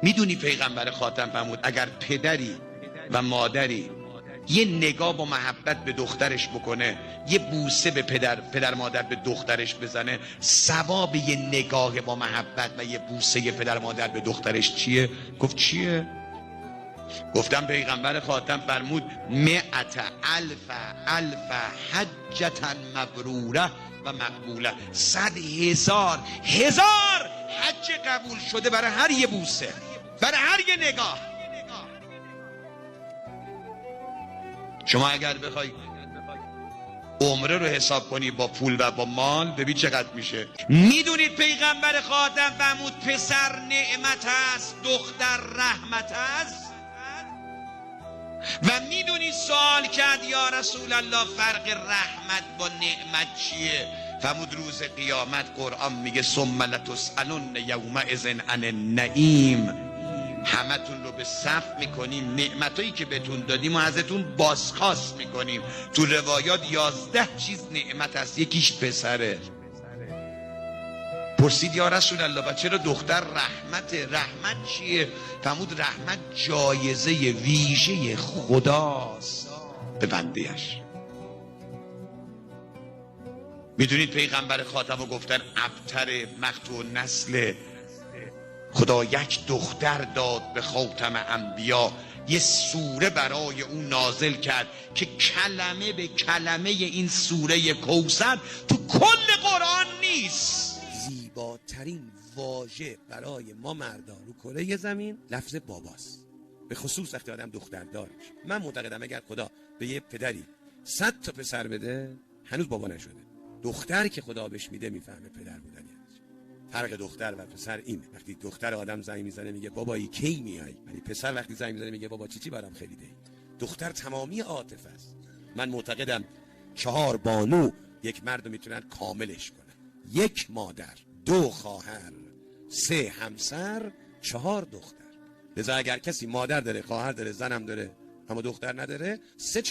میدونی پیغمبر خاتم فرمود اگر پدری و مادری یه نگاه با محبت به دخترش بکنه، یه بوسه به پدر مادر به دخترش بزنه، ثواب یه نگاه با محبت و یه بوسه پدر مادر به دخترش چیه؟ گفت چیه؟ گفتم پیغمبر خاتم فرمود 100,000 حجة مبروره و مقبوله. 100,000 حج قبول شده برای هر یه بوسه، برای هر یه نگاه. شما اگر بخوای عمره رو حساب کنی با پول و با مال، ببین چقدر میشه. میدونید پیغمبر خاتم فرمود پسر نعمت است، دختر رحمت است. و میدونی سوال کرد یا رسول الله فرق رحمت با نعمت چیه؟ فرمود روز قیامت قرآن میگه ثم لتسألن یومئذ عن النعیم. همتون رو به صف میکنیم، نعمتایی که بهتون دادیم و ازتون بازخواست میکنیم. تو روایات 11 چیز نعمت هست، یکیش پسره. پرسید یا رسول الله و چرا دختر رحمته؟ رحمت چیه؟ فرمود رحمت جایزه ویژه خداست به بنده‌اش. میدونید پیغمبر خاتم رو گفتن ابتر مقطوع نسل. خدا یک دختر داد به خاتم انبیا، یه سوره برای اون نازل کرد که کلمه به کلمه این سوره کوثر تو کل قرآن نیست. زیباترین واژه برای ما مردا رو کره زمین لفظ باباست، به خصوص وقتی آدم دختر دار میشه. من معتقدم اگر خدا به یه پدری 100 تا پسر بده هنوز بابا نشده. دختر که خدا بهش میده میفهمه پدر بودنی. فرق دختر و پسر اینه، وقتی دختر آدم زنگ میزنه میگه بابایی کی میای، ولی پسر وقتی زنگ میزنه میگه بابا چی برام خریدی. دختر تمامی عاطفه است. من معتقدم 4 بانو یک مرد رو میتونن کاملش کنن: 1 مادر، 2 خواهر، 3 همسر، 4 دختر. لذا اگر کسی مادر داره، خواهر داره، زنم داره اما دختر نداره، 3